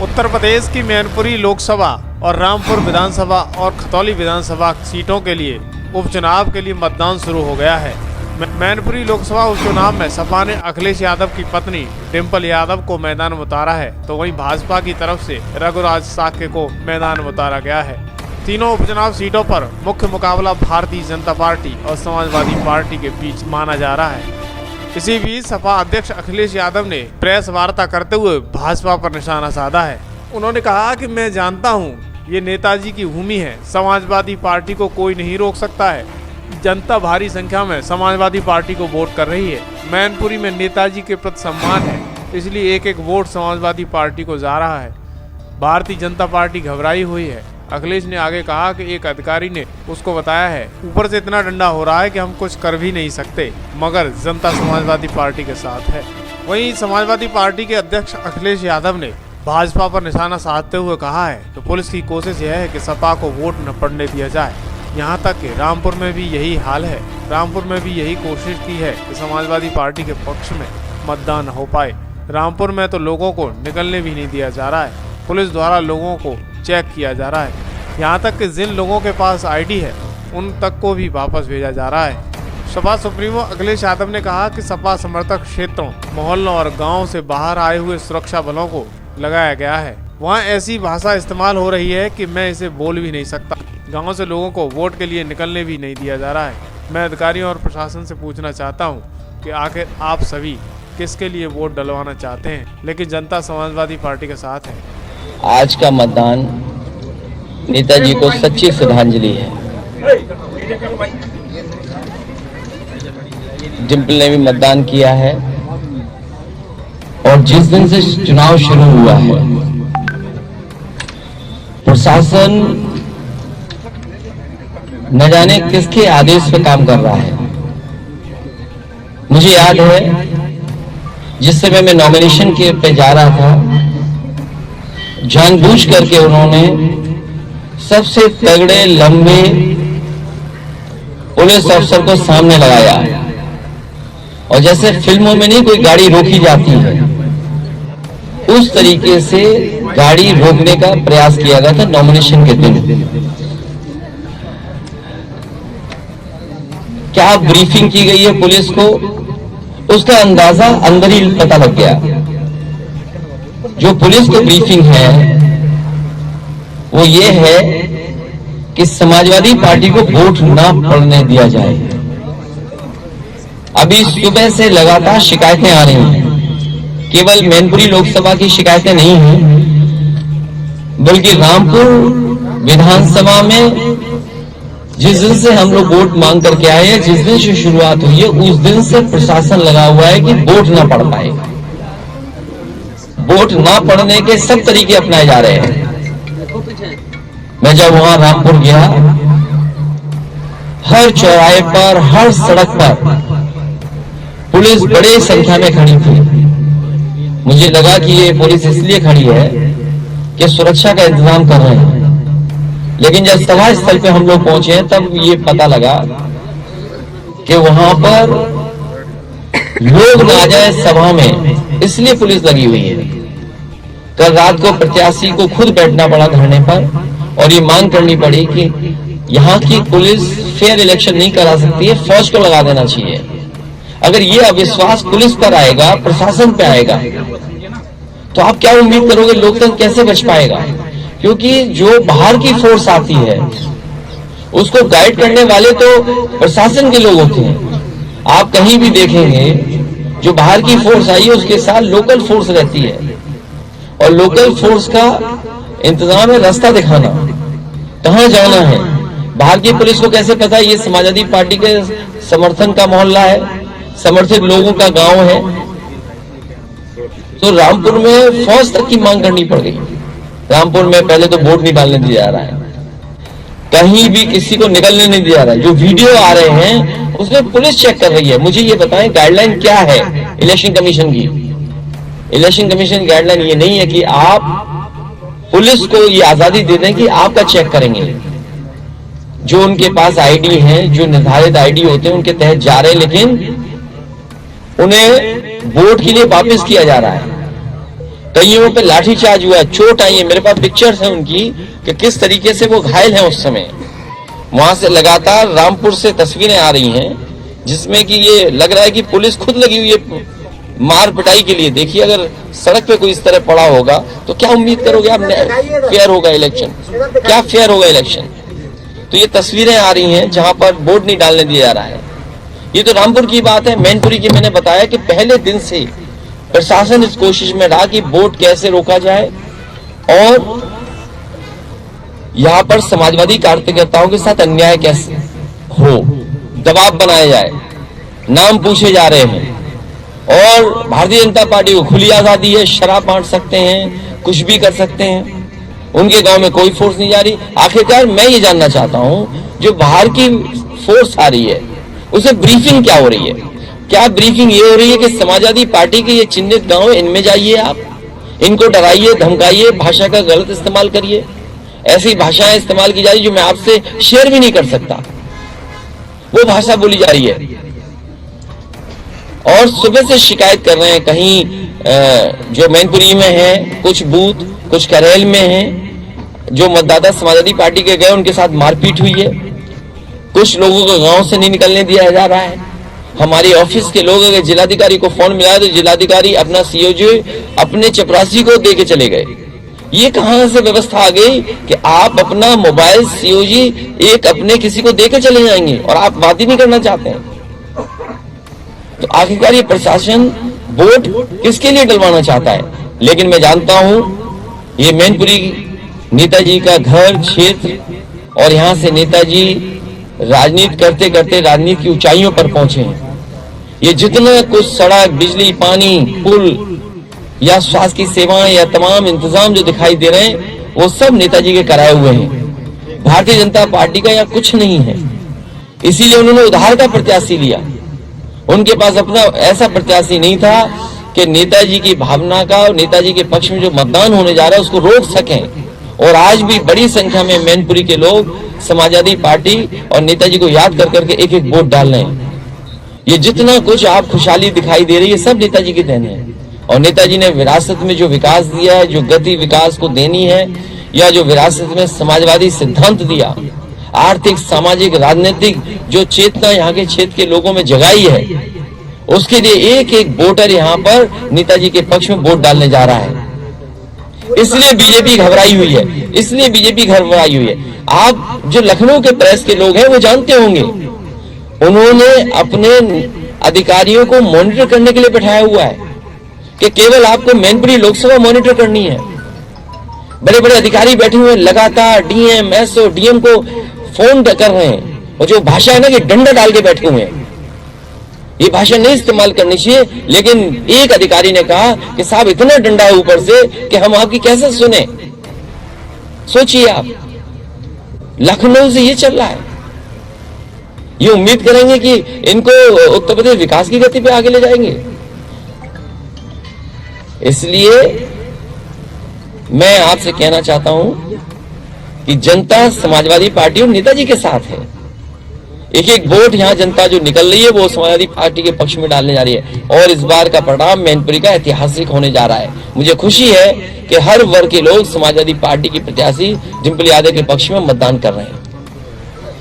उत्तर प्रदेश की मैनपुरी लोकसभा और रामपुर विधानसभा और खतौली विधानसभा सीटों के लिए उपचुनाव के लिए मतदान शुरू हो गया है। मैनपुरी लोकसभा उपचुनाव में सपा ने अखिलेश यादव की पत्नी डिम्पल यादव को मैदान में उतारा है, तो वहीं भाजपा की तरफ से रघुराज साक्य को मैदान में उतारा गया है। तीनों उपचुनाव सीटों पर मुख्य मुकाबला भारतीय जनता पार्टी और समाजवादी पार्टी के बीच माना जा रहा है। इसी बीच सपा अध्यक्ष अखिलेश यादव ने प्रेस वार्ता करते हुए भाजपा पर निशाना साधा है। उन्होंने कहा कि मैं जानता हूं, ये नेताजी की भूमि है, समाजवादी पार्टी को कोई नहीं रोक सकता है। जनता भारी संख्या में समाजवादी पार्टी को वोट कर रही है। मैनपुरी में नेताजी के प्रति सम्मान है, इसलिए एक एक वोट समाजवादी पार्टी को जा रहा है। भारतीय जनता पार्टी घबराई हुई है। अखिलेश ने आगे कहा कि एक अधिकारी ने उसको बताया है, ऊपर से इतना डंडा हो रहा है कि हम कुछ कर भी नहीं सकते, मगर जनता समाजवादी पार्टी के साथ है। वहीं समाजवादी पार्टी के अध्यक्ष अखिलेश यादव ने भाजपा पर निशाना साधते हुए कहा है कि पुलिस की कोशिश यह है कि सपा को वोट न पड़ने दिया जाए। यहाँ तक कि रामपुर में भी यही हाल है। रामपुर में भी यही कोशिश की है कि समाजवादी पार्टी के पक्ष में मतदान हो पाए। रामपुर में तो लोगों को निकलने भी नहीं दिया जा रहा है। पुलिस द्वारा लोगों को चेक किया जा रहा है। यहाँ तक कि जिन लोगों के पास आईडी है उन तक को भी वापस भेजा जा रहा है। सपा सुप्रीमो अखिलेश यादव ने कहा कि सपा समर्थक क्षेत्रों, मोहल्लों और गाँव से बाहर आए हुए सुरक्षा बलों को लगाया गया है। वहाँ ऐसी भाषा इस्तेमाल हो रही है कि मैं इसे बोल भी नहीं सकता। गाँव से लोगों को वोट के लिए निकलने भी नहीं दिया जा रहा है। मैं अधिकारियों और प्रशासन से पूछना चाहता हूँ कि आखिर आप सभी किसके लिए वोट डलवाना चाहते हैं, लेकिन जनता समाजवादी पार्टी के साथ है। आज का मतदान नेताजी को सच्ची श्रद्धांजलि है। डिम्पल ने भी मतदान किया है और जिस दिन से चुनाव शुरू हुआ है प्रशासन न जाने किसके आदेश पे काम कर रहा है। मुझे याद है जिस समय मैं नॉमिनेशन के पे जा रहा था, जानबूझ करके उन्होंने सबसे तगड़े लंबे पुलिस अफसर को सामने लगाया और जैसे फिल्मों में नहीं कोई गाड़ी रोकी जाती है उस तरीके से गाड़ी रोकने का प्रयास किया गया था नॉमिनेशन के दिन। क्या ब्रीफिंग की गई है पुलिस को, उसका अंदाजा अंदर ही पता लग गया। जो पुलिस की ब्रीफिंग है वो ये है कि समाजवादी पार्टी को वोट ना पड़ने दिया जाए। अभी सुबह से लगातार शिकायतें आ रही हैं। केवल मैनपुरी लोकसभा की शिकायतें नहीं हैं, बल्कि रामपुर विधानसभा में जिस दिन से हम लोग वोट मांग करके आए हैं, जिस दिन से शुरुआत हुई है उस दिन से प्रशासन लगा हुआ है कि वोट ना पड़ पाए। वोट ना पड़ने के सब तरीके अपनाए जा रहे हैं। मैं जब वहां रामपुर गया, हर चौराहे पर, हर सड़क पर पुलिस बड़ी संख्या में खड़ी थी। मुझे लगा कि ये पुलिस इसलिए खड़ी है कि सुरक्षा का इंतजाम कर रहे हैं, लेकिन जब सभा स्थल पे हम लोग पहुंचे तब ये पता लगा कि वहां पर लोग ना आ जाए सभा में, इसलिए पुलिस लगी हुई है। कल रात को प्रत्याशी को खुद बैठना पड़ा धरने पर और ये मांग करनी पड़ी कि यहाँ की पुलिस फेयर इलेक्शन नहीं करा सकती है, फौज को लगा देना चाहिए। अगर ये अविश्वास पुलिस पर आएगा, प्रशासन पे आएगा, तो आप क्या उम्मीद करोगे लोकतंत्र कैसे बच पाएगा? क्योंकि जो बाहर की फोर्स आती है उसको गाइड करने वाले तो प्रशासन के लोग होते हैं। आप कहीं भी देखेंगे जो बाहर की फोर्स आई है उसके साथ लोकल फोर्स रहती है और लोकल फोर्स का इंतजाम है रास्ता दिखाना, कहां जाना है। बाहर की पुलिस को कैसे पता है ये समाजवादी पार्टी के समर्थन का मोहल्ला है, समर्थित लोगों का गांव है? तो रामपुर में फौज तक की मांग करनी पड़ गई। रामपुर में पहले तो वोट नहीं डालने दिया जा रहा है, कहीं भी किसी को निकलने नहीं दिया जा रहा है। जो वीडियो आ रहे हैं उसमें पुलिस चेक कर रही है। मुझे ये बताएं गाइडलाइन क्या है इलेक्शन कमीशन की? इलेक्शन कमीशन की गाइडलाइन ये नहीं है कि आप पुलिस को ये आजादी दे दें कि आपका चेक करेंगे। जो उनके पास आईडी है, जो निर्धारित आईडी होते हैं उनके तहत जा रहे हैं, लेकिन उन्हें वोट के लिए वापस किया जा रहा है। कईयों पे लाठीचार्ज हुआ, चोट आई है, मेरे पास पिक्चर्स हैं उनकी कि किस तरीके से वो घायल हैं उस समय। वहां से लगातार रामपुर से तस्वीरें आ रही हैं जिसमें कि ये लग रहा है कि पुलिस खुद लगी हुई है मार पिटाई के लिए। देखिए, अगर सड़क पे कोई इस तरह पड़ा होगा तो क्या उम्मीद करोगे आप फेयर होगा इलेक्शन? क्या फेयर होगा इलेक्शन? तो ये तस्वीरें आ रही हैं जहां पर वोट नहीं डालने दिया जा रहा है। ये तो रामपुर की बात है। मैनपुरी की मैंने बताया कि पहले दिन से प्रशासन इस कोशिश में रहा कि वोट कैसे रोका जाए और यहां पर समाजवादी कार्यकर्ताओं के साथ अन्याय कैसे हो, दबाव बनाया जाए। नाम पूछे जा रहे हैं और भारतीय जनता पार्टी को खुली आजादी है, शराब बांट सकते हैं, कुछ भी कर सकते हैं। उनके गांव में कोई फोर्स नहीं जा रही। आखिरकार मैं ये जानना चाहता हूं, जो बाहर की फोर्स आ रही है उसे ब्रीफिंग क्या हो रही है? क्या ब्रीफिंग ये हो रही है कि समाजवादी पार्टी के ये चिन्हित गांव, इनमें जाइए, आप इनको डराइए, धमकाइए, भाषा का गलत इस्तेमाल करिए। ऐसी भाषाएं इस्तेमाल की जा रही जो मैं आपसे शेयर भी नहीं कर सकता, वो भाषा बोली जा रही है। और सुबह से शिकायत कर रहे हैं, कहीं जो मैनपुरी में है कुछ बूथ, कुछ करेल में है, जो मतदाता समाजवादी पार्टी के गए उनके साथ मारपीट हुई है। कुछ लोगों को गांव से नहीं निकलने दिया जा रहा है। हमारे ऑफिस के लोग अगर जिलाधिकारी को फोन मिला तो जिलाधिकारी अपना सीओजी अपने चपरासी को दे के चले गए। ये कहां से व्यवस्था आ गई कि आप अपना मोबाइल सीओजी एक अपने किसी को दे के चले जाएंगे और आप बात ही नहीं करना चाहते हैं? तो आखिरकार ये प्रशासन वोट किसके लिए डलवाना चाहता है? लेकिन मैं जानता हूं ये मैनपुरी नेताजी का घर क्षेत्र और यहां से नेताजी राजनीति करते करते राजनीति की ऊंचाइयों पर पहुंचे हैं। ये जितना कुछ सड़क, बिजली, पानी, पुल या स्वास्थ्य की सेवाएं या तमाम इंतजाम जो दिखाई दे रहे हैं वो सब नेताजी के कराए हुए हैं। भारतीय जनता पार्टी का यहाँ कुछ नहीं है, इसीलिए उन्होंने उधार का प्रत्याशी लिया। उनके पास अपना ऐसा प्रत्याशी नहीं था कि नेताजी की भावना का और नेताजी के पक्ष में जो मतदान होने जा रहा है उसको रोक सकें। और आज भी बड़ी संख्या में मैनपुरी के लोग समाजवादी पार्टी और नेताजी को याद कर करके एक एक वोट डाल रहे हैं। ये जितना कुछ आप खुशहाली दिखाई दे रही है सब नेताजी की देन है। और नेताजी ने विरासत में जो विकास दिया है, जो गति विकास को देनी है, या जो विरासत में समाजवादी सिद्धांत दिया, आर्थिक, सामाजिक, राजनीतिक जो चेतना यहाँ के क्षेत्र के लोगों में जगाई है, उसके लिए एक एक वोटर यहाँ पर नेताजी के पक्ष में वोट डालने जा रहा है। इसलिए बीजेपी घबराई हुई है, इसलिए बीजेपी घबराई हुई है। आप जो लखनऊ के प्रेस के लोग हैं वो जानते होंगे, उन्होंने अपने अधिकारियों को मॉनिटर करने के लिए बैठाया हुआ है कि केवल आपको मैनपुरी लोकसभा मॉनिटर करनी है। बड़े बड़े अधिकारी बैठे हुए लगातार डीएम, एसओ, डीएम को फोन कर रहे हैं। और जो भाषा है ना कि डंडा डाल के बैठे हुए हैं, ये भाषा नहीं इस्तेमाल करनी चाहिए। लेकिन एक अधिकारी ने कहा कि साहब इतना डंडा है ऊपर से कि हम आपकी कैसे सुने। सोचिए आप, लखनऊ से ये चल रहा है। ये उम्मीद करेंगे कि इनको उत्तर प्रदेश विकास की गति पे आगे ले जाएंगे। इसलिए मैं आपसे कहना चाहता हूं कि जनता समाजवादी पार्टी और नेताजी के साथ है। एक एक वोट यहां जनता जो निकल रही है वो समाजवादी पार्टी के पक्ष में डालने जा रही है। और इस बार का परिणाम मैनपुरी का ऐतिहासिक होने जा रहा है। मुझे खुशी है कि हर वर्ग के लोग समाजवादी पार्टी की प्रत्याशी डिंपल यादव के पक्ष में मतदान कर रहे हैं।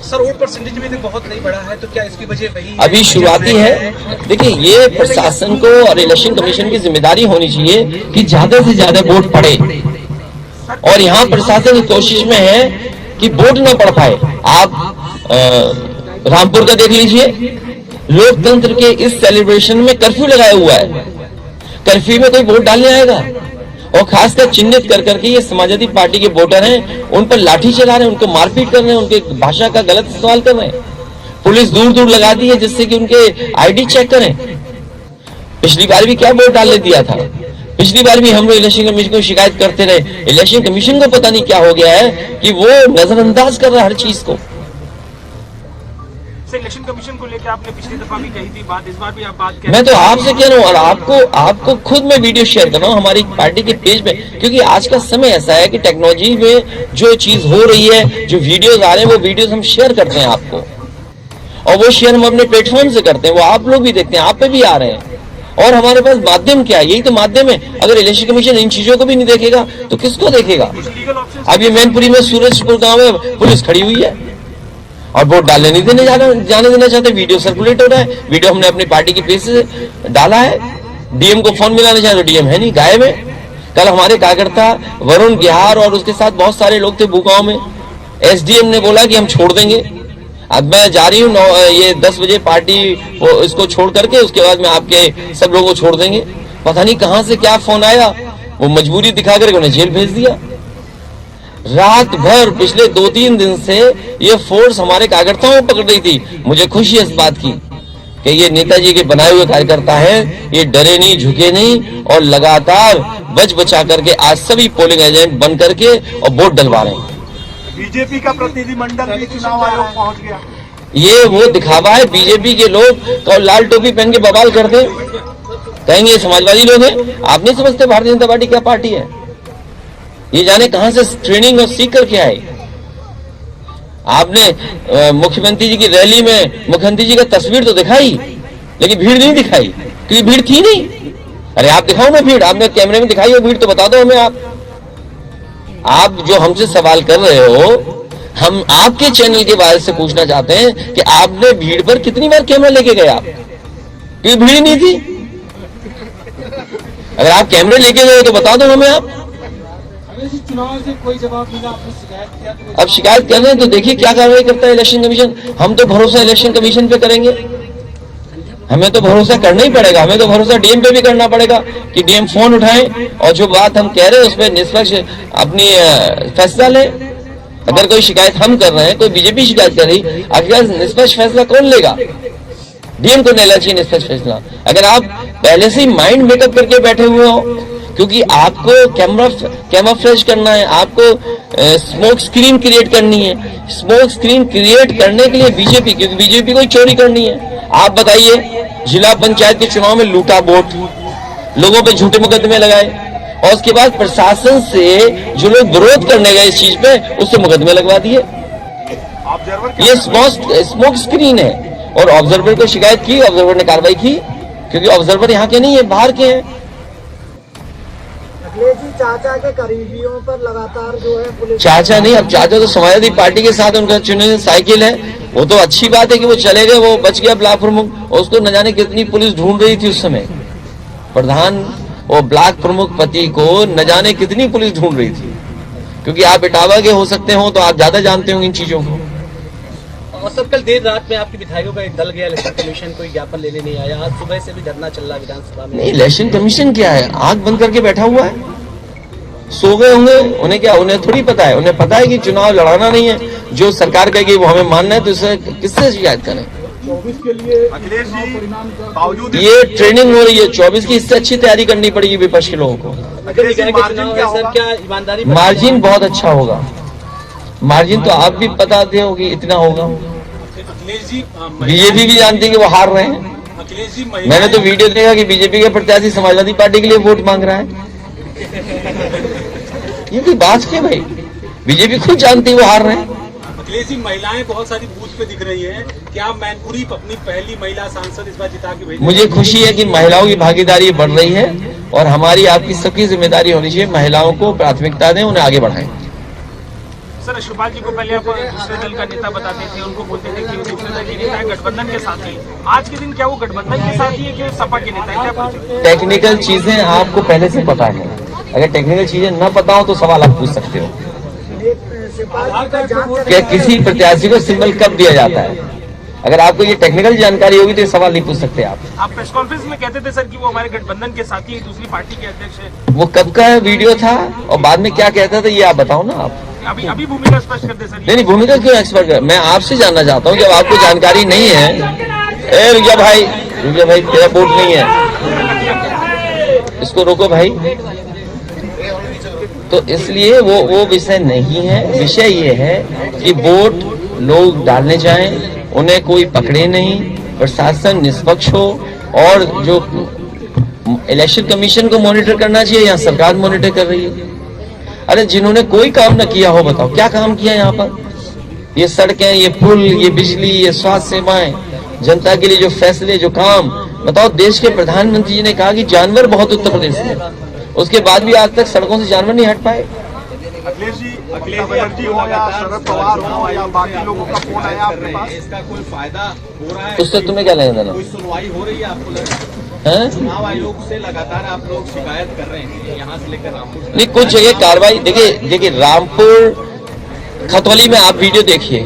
सर, वोट परसेंटेज में भी बहुत नहीं बढ़ा है, तो क्या इसकी वजह वही है? अभी शुरुआती है। देखिए, ये प्रशासन को और इलेक्शन कमीशन की जिम्मेदारी होनी चाहिए कि ज्यादा से ज्यादा वोट पड़े। और यहाँ प्रशासन इस कोशिश में है कि वोट न पड़ पाए। आप रामपुर का देख लीजिए, लोकतंत्र के इस सेलिब्रेशन में कर्फ्यू लगाया हुआ है। कर्फ्यू में कोई वोट डालने आएगा? और खासकर चिन्हित कर करके ये समाजवादी पार्टी के वोटर हैं, उन पर लाठी चला रहे हैं, उनको मारपीट कर रहे हैं, उनके भाषा का गलत इस्तेमाल कर रहे हैं। पुलिस दूर दूर लगा दी है जिससे कि उनके आईडी चेक करें। पिछली बार भी क्या वोट डालने दिया था? पिछली बार भी हम लोग इलेक्शन कमीशन को शिकायत करते रहे। इलेक्शन कमीशन को पता नहीं क्या हो गया है कि वो नजरअंदाज कर रहा है हर चीज को। इलेक्शन कमीशन को लेकर आपने पिछली दफा भी कही थी बात, इस बार भी आप बात कह रहे हैं। मैं तो आपसे कह रहा हूँ और आपको खुद में वीडियो शेयर कर रहा हूँ हमारी पार्टी के पेज पे, क्योंकि आज का समय ऐसा है कि टेक्नोलॉजी में जो चीज हो रही है, जो वीडियोस आ रहे हैं, वो वीडियोस हम शेयर करते हैं आपको, और वो शेयर हम अपने प्लेटफॉर्म से करते हैं, वो आप लोग भी देखते हैं, आप पे भी आ रहे हैं। और हमारे पास माध्यम क्या है? यही तो माध्यम है। अगर इलेक्शन कमीशन इन चीजों को भी नहीं देखेगा तो किसको देखेगा? अब ये मैनपुरी में सूरजपुर गांव में पुलिस खड़ी हुई है और वोट डालने नहीं जाने देना चाहते। वीडियो सर्कुलेट हो रहा है, वीडियो हमने अपनी पार्टी के पेज से डाला है। डीएम को फोन मिलाना चाहे तो डीएम है नहीं, गायब है। कल हमारे कार्यकर्ता वरुण गिहार और उसके साथ बहुत सारे लोग थे भूगांव में। एसडीएम ने बोला कि हम छोड़ देंगे। अब मैं जा रही हूँ, ये 10 बजे पार्टी इसको छोड़ करके उसके बाद में आपके सब लोगों को छोड़ देंगे। पता नहीं कहां से क्या फोन आया, वो मजबूरी दिखा करके उन्हें जेल भेज दिया। रात भर पिछले 2-3 दिन से ये फोर्स हमारे कार्यकर्ताओं को पकड़ रही थी। मुझे खुशी है इस बात की कि ये नेताजी के बनाए हुए कार्यकर्ता हैं, ये डरे नहीं, झुके नहीं और लगातार बच बचा करके आज सभी पोलिंग एजेंट बन करके और वोट डलवा रहे हैं। बीजेपी का प्रतिनिधिमंडल भी चुनाव आयोग पहुंच गया। ये वो दिखावा है। बीजेपी के लोग और लाल टोपी पहन के बवाल करते कहेंगे ये समाजवादी लोग हैं। आप नहीं समझते भारतीय जनता पार्टी क्या पार्टी है? ये जाने कहां से ट्रेनिंग और सीख करके आए। आपने मुख्यमंत्री जी की रैली में मुख्यमंत्री जी का तस्वीर तो दिखाई, लेकिन भीड़ नहीं दिखाई, क्योंकि भीड़ थी नहीं। अरे आप दिखाओ ना भीड़, आपने कैमरे में दिखाई हो भीड़ तो बता दो हमें। आप जो हमसे सवाल कर रहे हो, हम आपके चैनल के बारे से पूछना चाहते हैं कि आपने भीड़ पर कितनी बार कैमरा लेके गए आप? क्योंकि भीड़ नहीं थी। अगर आप कैमरे लेके गए तो बता दो हमें आप। चुनाव से कोई जवाब मिला, आपने शिकायत किया तो अब शिकायत कर रहे हैं तो देखिए क्या कार्रवाई करता है इलेक्शन कमीशन। हम तो भरोसा इलेक्शन कमीशन पे करेंगे, हमें तो भरोसा करना ही पड़ेगा। हमें तो भरोसा डीएम पे भी करना पड़ेगा कि डीएम फोन उठाएं और जो बात हम कह रहे हैं उस पर निष्पक्ष अपनी फैसला ले। अगर कोई शिकायत हम कर रहे हैं, कोई बीजेपी शिकायत कर रही, आखिर निष्पक्ष फैसला कौन लेगा? डीएम को लेना चाहिए निष्पक्ष फैसला। अगर आप पहले से ही माइंड मेकअप करके बैठे हुए हो, क्योंकि आपको कैमोफ्लेज करना है, आपको स्मोक स्क्रीन क्रिएट करनी है। स्मोक स्क्रीन क्रिएट करने के लिए बीजेपी, क्योंकि बीजेपी को चोरी करनी है। आप बताइए, जिला पंचायत के चुनाव में लूटा वोट, लोगों पे झूठे मुकदमे लगाए और उसके बाद प्रशासन से जो लोग विरोध करने गए इस चीज पे, उससे मुकदमे लगवा दिए। ये स्मोक स्क्रीन है। और ऑब्जर्वर को शिकायत की, ऑब्जर्वर ने कार्रवाई की, क्योंकि ऑब्जर्वर यहाँ के नहीं है, बाहर के हैं। अखिलेश जी चाचा के करीबियों पर लगातार जो है पुलिस, चाचा नहीं, अब चाचा तो समाजवादी पार्टी के साथ उनका चुने साइकिल है। वो तो अच्छी बात है कि वो चले गए, वो बच गया ब्लॉक प्रमुख। उसको न जाने कितनी पुलिस ढूंढ रही थी उस समय। प्रधान वो ब्लॉक प्रमुख पति को न जाने कितनी पुलिस ढूंढ रही थी, क्योंकि आप इटावा के हो सकते हो तो आप ज्यादा जानते होंगे इन चीजों को। और सर, कल देर रात में आपके विधायकों का एक दल गया इलेक्शन कमीशन, कोई ज्ञापन लेने नहीं आया। आज सुबह से भी धरना चल रहा विधानसभा में। नहीं, इलेक्शन कमीशन क्या है? आंख बंद करके बैठा हुआ है, सो गए होंगे। उन्हें क्या, उन्हें थोड़ी पता है? उन्हें पता है कि चुनाव लड़ाना नहीं है। जो सरकार कहेगी वो हमें मानना है, तो इसे किससे शिकायत करें? 24 के लिए अखिलेश जी बावजूद ये ट्रेनिंग हो रही है 24 की, इससे अच्छी तैयारी करनी पड़ेगी विपक्ष के लोगों को। अखिलेश जी मार्जिन क्या होगा? क्या ईमानदारी? मार्जिन बहुत अच्छा होगा। मार्जिन तो आप भी बताते हो कि इतना होगा। अखिलेश जी बीजेपी भी जानती है कि वो हार रहे हैं। अखिलेश जी मैंने तो वीडियो देखा कि बीजेपी का प्रत्याशी समाजवादी पार्टी के लिए वोट मांग रहा है। ये कोई बात है भाई? बीजेपी खुद जानती है वो हार रहे हैं। अखिलेश जी महिलाएं बहुत सारी बूथ पे दिख रही हैं। क्या मैनपुरी अपनी पहली महिला सांसद इस बार जिता के भेजेंगे? मुझे खुशी है कि महिलाओं की भागीदारी बढ़ रही है और हमारी आपकी सबकी जिम्मेदारी होनी चाहिए, महिलाओं को प्राथमिकता दें, उन्हें आगे बढ़ाएं। सर, शिवपाल जी को पहले आप दूसरे दल का नेता बताते थे, उनको बोलते थे कि वो दूसरे दल के नेता है, गठबंधन के साथ ही। आज के दिन क्या वो गठबंधन के साथ ही है कि सपा के नेता है? क्या टेक्निकल चीजें आपको पहले से पता है। अगर टेक्निकल चीजें न पता हो तो सवाल आप पूछ सकते हो कि किसी प्रत्याशी को सिंबल कब दिया जाता है। अगर आपको ये टेक्निकल जानकारी होगी तो ये सवाल नहीं पूछ सकते आप। प्रेस कॉन्फ्रेंस में कहते थे सर कि वो हमारे गठबंधन के साथ ही दूसरी पार्टी के अध्यक्ष है। वो कब का वीडियो था और बाद में क्या कहता था, ये आप बताओ ना। आप अभी भूमिका स्पष्ट कर दे सर। नहीं, भूमिका क्यों एक्सपर्ट कर? मैं आपसे जानना चाहता हूँ, जब आपको जानकारी नहीं है। रुकिया भाई, तेरा वोट नहीं है, इसको रोको भाई। तो इसलिए वो विषय नहीं है। विषय ये है कि वोट लोग डालने जाएं, उन्हें कोई पकड़े नहीं, प्रशासन निष्पक्ष हो। और जो इलेक्शन कमीशन को मॉनिटर करना चाहिए, यहाँ सरकार मॉनिटर कर रही है। अरे जिन्होंने कोई काम न किया हो, बताओ क्या काम किया यहाँ पर? ये सड़कें, ये पुल, ये बिजली, ये स्वास्थ्य सेवाएं, जनता के लिए जो फैसले, जो काम बताओ, देश के प्रधानमंत्री जी ने कहा कि जानवर बहुत उत्तर प्रदेश में, उसके बाद भी आज तक सड़कों से जानवर नहीं हट पाए। अखिलेश जी बनर्जी हो या शरद पवार हो या बाकी लोगों का फोन आया आपके पास? इसका कोई फायदा हो रहा है? उससे तुम्हें क्या लेना देना? कोई सुनवाई हो रही है आपको लग रहा है? है? चुनाव आयोग से लगातार आप लोग शिकायत कर रहे हैं यहाँ से लेकर रामपुर। नहीं, कुछ जगह कार्रवाई देखिए रामपुर खतौली में आप वीडियो देखिए,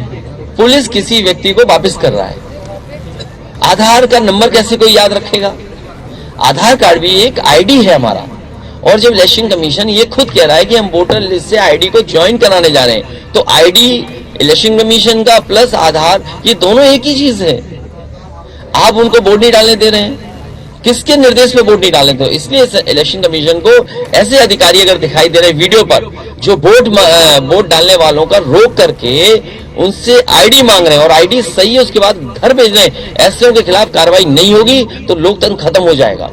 पुलिस किसी व्यक्ति को वापस कर रहा है। आधार का नंबर कैसे कोई याद रखेगा? आधार कार्ड भी एक आईडी है हमारा, और जब इलेक्शन कमीशन ये खुद कह रहा है कि हम वोटर लिस्ट से आईडी को ज्वाइन कराने जा रहे हैं, तो आईडी इलेक्शन कमीशन का प्लस आधार, ये दोनों एक ही चीज है। आप उनको वोट नहीं डालने दे रहे हैं, किसके निर्देश पे वोट नहीं डालने दो? इसलिए इलेक्शन कमीशन को ऐसे अधिकारी अगर दिखाई दे रहे वीडियो पर जो वोट डालने वालों का रोक करके उनसे आईडी मांग रहे हैं और आईडी सही है उसके बाद घर भेज रहे हैं, ऐसे के खिलाफ कार्रवाई नहीं होगी तो लोकतंत्र खत्म हो जाएगा।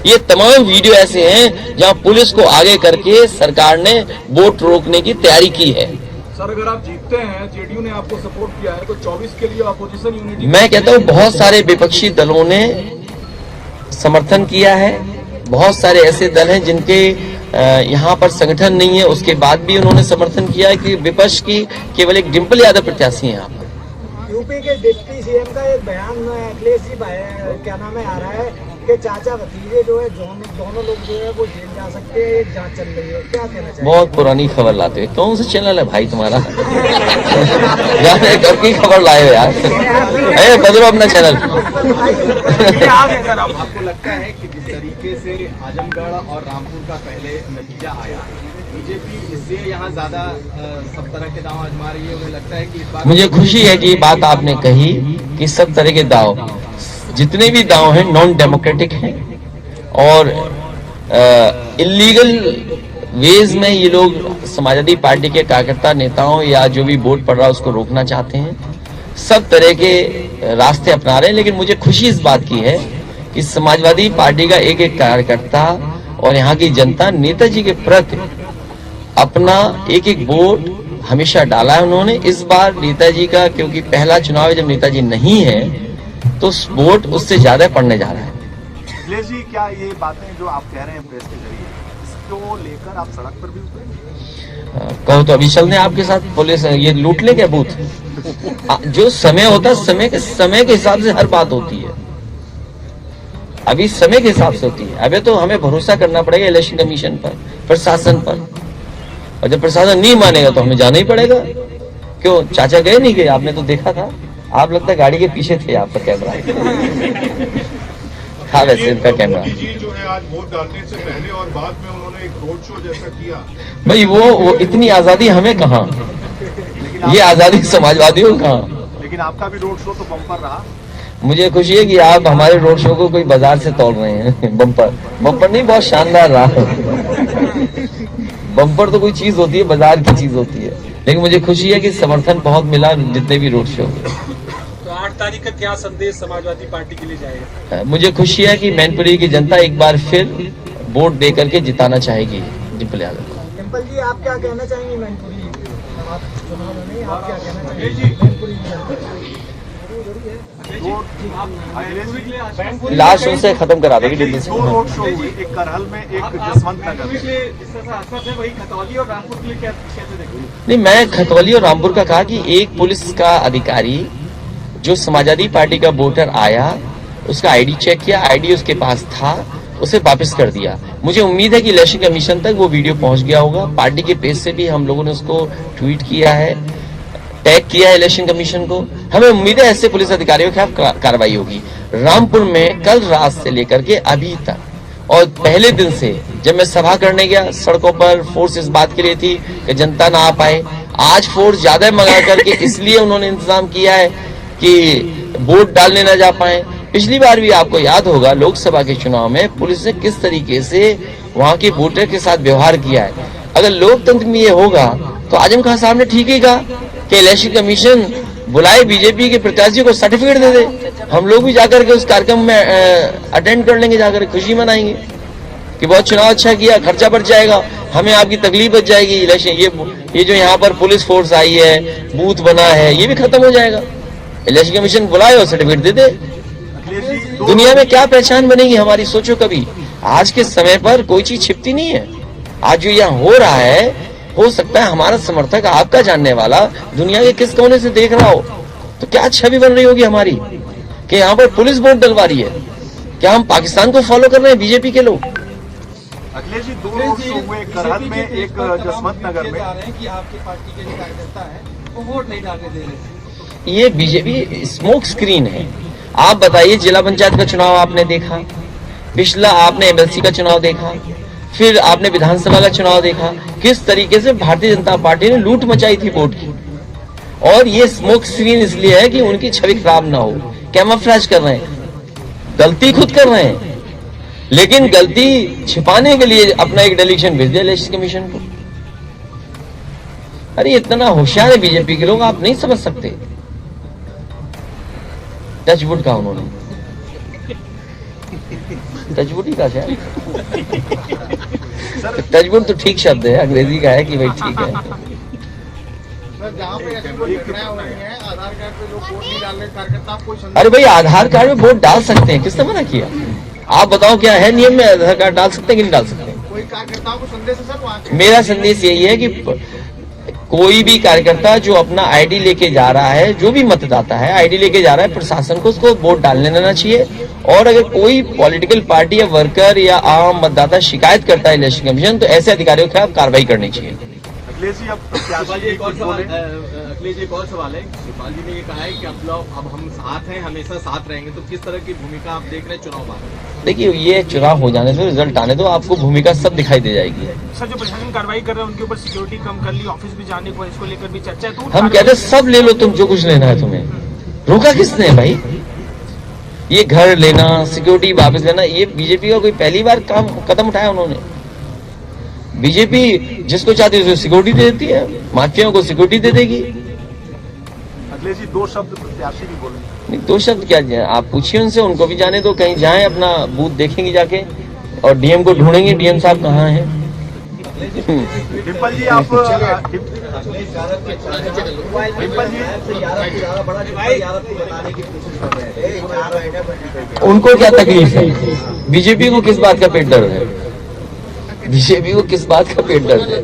ये तमाम वीडियो ऐसे हैं जहां पुलिस को आगे करके सरकार ने वोट रोकने की तैयारी की है। सर, अगर आप जीतते हैं, जेडीयू ने आपको सपोर्ट किया है, तो 24 के लिए अपोजिशन यूनिटी, मैं कहता हूं बहुत सारे विपक्षी दलों ने समर्थन किया है। बहुत सारे ऐसे दल हैं जिनके यहाँ पर संगठन नहीं है, उसके बाद भी उन्होंने समर्थन किया है कि विपक्ष की केवल एक डिम्पल यादव प्रत्याशी है यहाँ पर। यूपी के डिप्टी सीएम का एक बयान अखिलेश जी क्या नाम है आ रहा है कि चाचा भतीजे जो है दोनों लोग जो है वो जेल जा सकते हैं, एक जांच चल रही है, क्या कहना चाहिए? बहुत पुरानी खबर लाते हो। कौन सा चैनल है भाई तुम्हारा? जाने कब की खबर लाए हो यार? बदलो अपना चैनल। आपको लगता है कि जिस तरीके से आजमगढ़ और रामपुर का पहले नतीजा आया, बीजेपी इससे यहाँ ज्यादा सब तरह के दांव आजमा रही है? उन्हें लगता है कि इस बार मुझे खुशी है कि ये बात आपने कही कि सब तरह के दांव, जितने भी दांव हैं नॉन डेमोक्रेटिक हैं और इलीगल वेज में ये लोग समाजवादी पार्टी के कार्यकर्ता नेताओं या जो भी वोट पड़ रहा है उसको रोकना चाहते हैं। सब तरह के रास्ते अपना रहे हैं, लेकिन मुझे खुशी इस बात की है कि समाजवादी पार्टी का एक एक कार्यकर्ता और यहाँ की जनता नेताजी के प्रति अपना एक एक वोट हमेशा डाला है उन्होंने। इस बार नेताजी का क्योंकि पहला चुनाव है जब नेताजी नहीं है तो वोट उससे ज्यादा पड़ने जा रहा है। अखिलेश जी, क्या ये बातें जो आप कह रहे हैं प्रेस के जरिए, इसको लेकर आप सड़क पर भी उतरेंगे? कहो तो अभी चलने आपके साथ, पुलिस ये लूट ले क्या बूथ? जो समय होता है समय के हिसाब से हर बात होती है, अभी समय के हिसाब से होती है। अभी तो हमें भरोसा करना पड़ेगा इलेक्शन कमीशन पर, प्रशासन पर, और जब प्रशासन नहीं मानेगा तो हमें जाना ही पड़ेगा। क्यों चाचा गए नहीं गए? आपने तो देखा था, आप लगता है गाड़ी के पीछे थे आपका कैमरा। हाँ वैसे इनका कैमरा जी जो है आज वोट डालने से पहले और बाद में उन्होंने एक रोड शो जैसा किया। भाई वो इतनी आजादी हमें कहाँ, ये आजादी समाजवादियों को कहाँ। लेकिन आपका भी रोड शो तो बम्पर रहा। मुझे खुशी है कि आप हमारे रोड शो को कोई बाजार से तोड़ रहे हैं। बम्पर नहीं, बहुत शानदार रहा। बम्पर तो कोई चीज होती है, बाजार की चीज होती है, लेकिन मुझे खुशी है कि समर्थन बहुत मिला जितने भी रोड शो। तो 8 तारीख का क्या संदेश समाजवादी पार्टी के लिए जाएगा? मुझे खुशी है कि मैनपुरी की जनता एक बार फिर वोट दे करके जिताना चाहेगी डिम्पल यादव को। डिम्पल जी, आप क्या कहना चाहेंगे मैनपुरी आप चुनाव में नहीं, आप क्या कहना चाहेंगे मैनपुरी लास्ट उनसे खत्म करा देगी डिम्पल से। दो रोड शो हुए, एक करहल में, एक जसवंत नगर में। वही खतौली और रामपुर के लिए क्या कैसे देखेंगे? नहीं, मैं खतौली और रामपुर का कहा कि एक पुलिस का अधिकारी जो समाजवादी पार्टी का वोटर आया उसका आईडी चेक किया, आईडी उसके पास था, उसे वापस कर दिया। मुझे उम्मीद है कि इलेक्शन कमीशन तक वो वीडियो पहुंच गया होगा। पार्टी के पेज से भी हम लोगों ने उसको ट्वीट किया है, टैग किया है इलेक्शन कमीशन को। हमें उम्मीद है ऐसे पुलिस अधिकारियों के खिलाफ कार्रवाई होगी। रामपुर में कल रात से लेकर के अभी तक और पहले दिन से जब मैं सभा करने गया, सड़कों पर फोर्स इस बात के लिए थी कि जनता ना आ पाए। आज फोर्स ज्यादा मंगा करके इसलिए उन्होंने इंतजाम किया है कि वोट डालने ना जा पाए। पिछली बार भी आपको याद होगा लोकसभा के चुनाव में पुलिस ने किस तरीके से वहां के वोटर के साथ व्यवहार किया है। अगर लोकतंत्र में ये होगा तो आजम खान साहब ने ठीक ही कहा कि इलेक्शन कमीशन बुलाए बीजेपी के प्रत्याशी को सर्टिफिकेट दे दे, हम लोग भी जाकर के उस कार्यक्रम में अटेंड कर लेंगे, जाकर खुशी मनाएंगे कि बहुत चुनाव अच्छा किया, खर्चा बच जाएगा, हमें आपकी तकलीफ बच जाएगी। इलेक्शन ये जो यहाँ पर पुलिस फोर्स आई है, बूथ बना है, ये भी खत्म हो जाएगा। इलेक्शन कमीशन बुलाए और सर्टिफिकेट दे दे। अखिलेश जी, दुनिया में क्या पहचान बनेगी हमारी, सोचो कभी। आज के समय पर कोई चीज छिपती नहीं है। आज जो यहाँ हो रहा है, हो सकता है हमारा समर्थक, आपका जानने वाला दुनिया के किस कोने से देख रहा हो, तो क्या छवि बन रही होगी हमारी कि यहाँ पर पुलिस वोट डलवा रही है। क्या हम पाकिस्तान को फॉलो कर रहे हैं, बीजेपी के लोग? अखिलेश जी, 2 रोड शो हुए करहल में, एक जसवंत नगर में। कि आपकी पार्टी के जो कार्यकर्ता है वो वोट नहीं डालने दे रहे। ये बीजेपी स्मोक स्क्रीन है। आप बताइए, जिला पंचायत का चुनाव आपने देखा, पिछला आपने एमएलसी का चुनाव देखा, फिर आपने विधानसभा का चुनाव देखा, किस तरीके से भारतीय जनता पार्टी ने लूट मचाई थी वोट की। और ये स्मोक स्क्रीन इसलिए है कि उनकी छवि खराब ना हो, कैमोफ्लेज कर रहे हैं, गलती खुद कर रहे हैं, लेकिन गलती छिपाने के लिए अपना एक डेलीगेशन भेज दिया इलेक्शन कमीशन को। अरे इतना होशियार है बीजेपी के लोग, आप नहीं समझ सकते। टचवुड का उन्होंने, टचवुड ही का शायद, टचवुड तो ठीक शब्द है, अंग्रेजी का है कि भाई ठीक है। जहाँ पे ऐसी कोई घटनाएं हो रही हैं, आधार कार्ड पे लोग वोट नहीं डाल रहे, कार्यकर्ता आप कोई अरे भाई, आधार कार्ड में वोट डाल सकते हैं, किसने मना किया? आप बताओ क्या है नियम में, आधार कार्ड डाल सकते हैं कि नहीं डाल सकते? कोई कार्यकर्ताओं को संदेश है सर वहाँ? मेरा संदेश यही है कि कोई भी कार्यकर्ता जो अपना आईडी लेके जा रहा है, जो भी मतदाता है आईडी लेके जा रहा है, प्रशासन को उसको वोट डालने देना चाहिए। और अगर कोई पॉलिटिकल पार्टी या वर्कर या आम मतदाता शिकायत करता है इलेक्शन कमीशन, तो ऐसे अधिकारियों के खिलाफ कार्रवाई करनी चाहिए। अखिलेश जी, अब शिवपाल जी, एक और सवाल है। शिवपाल जी ने ये कहा है कि अब हम साथ हैं, हमेशा साथ रहेंगे, तो किस तरह की भूमिका आप देख रहे हैं चुनाव बाद? देखिए, ये चुनाव हो जाने से, रिजल्ट आने दो, आपको भूमिका सब दिखाई दे जाएगी। सर, जो प्रशासन कार्रवाई कर रहे हैं उनके ऊपर सिक्योरिटी कम कर ली, ऑफिस भी जाने को, इसको लेकर भी चर्चा है। तो हम कहते सब ले लो, तुम जो कुछ लेना है तुम्हें, रोका किसने भाई? ये घर लेना, सिक्योरिटी वापस लेना, ये बीजेपी का कोई पहली बार कदम उठाया उन्होंने? बीजेपी जिसको चाहती है उसको सिक्योरिटी दे देती है, माफियाओं को सिक्योरिटी दे देगी। अखिलेश जी, 2 शब्द प्रत्याशी भी बोले। नहीं, 2 शब्द क्या, आप पूछिए उनसे, उनको भी जाने दो, कहीं जाएं, अपना बूथ देखेंगे जाके, और डीएम को ढूंढेंगे, डीएम साहब कहाँ हैं। डिम्पल जी, आप उनको क्या तकलीफ है? बीजेपी को किस बात का पेट दर्द है? बीजेपी को किस बात का पेट दर्द है?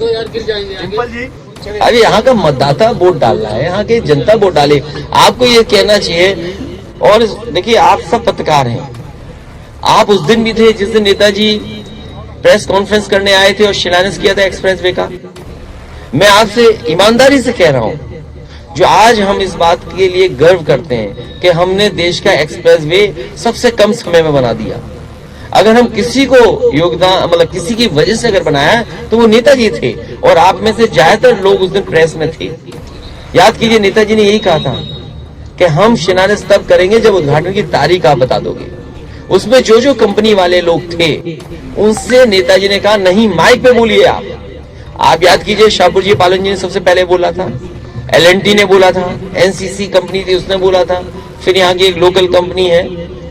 डिम्पल जी, अरे यहाँ का मतदाता वोट डाल रहा है, यहाँ की जनता वोट डाले। आपको ये कहना चाहिए। और देखिए, आप सब पत्रकार हैं, आप उस दिन भी थे जिस दिन नेताजी प्रेस कॉन्फ्रेंस करने आए थे और शिलान्यास किया था एक्सप्रेसवे का। मैं आपसे ईमानदारी से कह रहा हूं, जो आज हम इस बात के लिए गर्व करते हैं कि हमने देश का एक्सप्रेसवे सबसे कम समय में बना दिया। अगर हम किसी को योगदान, मतलब किसी की वजह से अगर बनाया, तो वो नेताजी थे। और आप में से ज्यादातर लोग उस दिन प्रेस में थे। याद कीजिए, नेताजी ने यही कहा था कि हम शिलान्यास तब करेंगे जब उद्घाटन की तारीख आप बता दोगे। उसमें जो जो कंपनी वाले लोग थे, उनसे नेताजी ने कहा, नहीं, माइक पे बोलिए आप याद कीजिए, शाहपुर जी पालन जी ने सबसे पहले बोला था, LNT ने बोला था, NCC कंपनी थी उसने बोला था, फिर यहाँ की एक लोकल कंपनी है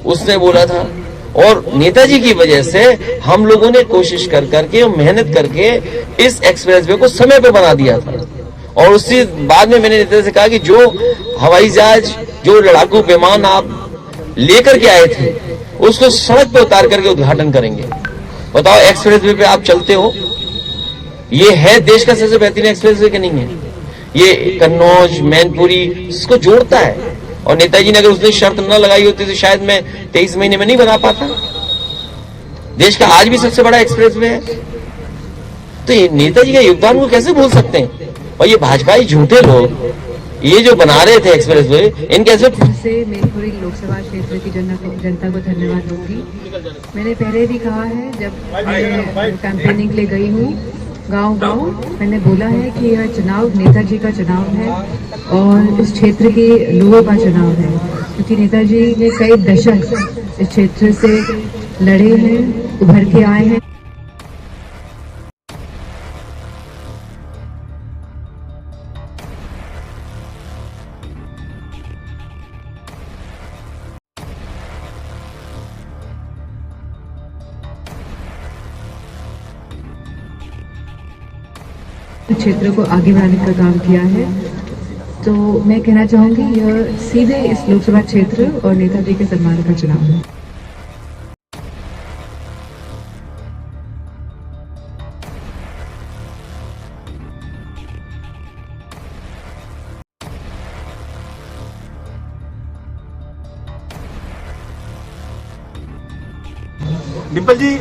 उसने बोला था। और नेताजी की वजह से हम लोगों ने कोशिश कर करके, मेहनत करके इस एक्सप्रेसवे को समय पे बना दिया था। और उसके बाद में मैंने नेताजी से कहा कि जो हवाई जहाज, जो लड़ाकू विमान आप लेकर के आए थे, उसको सड़क पे उतार करके उद्घाटन करेंगे। बताओ, एक्सप्रेसवे पे आप चलते हो? ये है देश का सबसे बेहतरीन एक्सप्रेसवे कि नहीं है? ये कन्नौज, मैनपुरी इसको जोड़ता है। और नेताजी ने अगर उसने शर्त न लगाई होती तो शायद मैं 23 महीने में नहीं बना पाता। देश का आज भी सबसे बड़ा एक्सप्रेसवे है। तो ये नेताजी का योगदान को कैसे भूल सकते हैं? और ये भाजपाई झूठे लोग ये जो बना रहे थे एक्सप्रेसवे, इनके से मैनपुरी लोकसभा क्षेत्र की जनता को धन्यवाद दूंगी। मैंने पहले भी कहा है, जब मैं कैंपेनिंग के लिए गई हूँ गांव-गांव, मैंने बोला है कि यह चुनाव नेताजी का चुनाव है और इस क्षेत्र के लोगों का चुनाव है, क्योंकि नेताजी ने कई दशक इस क्षेत्र से लड़े हैं, उभर के आए हैं। क्षेत्र को आगे बढ़ाने का काम किया है। तो मैं कहना चाहूंगी, यह सीधे इस लोकसभा क्षेत्र और नेताजी के सम्मान का चुनाव है। डिम्पल जी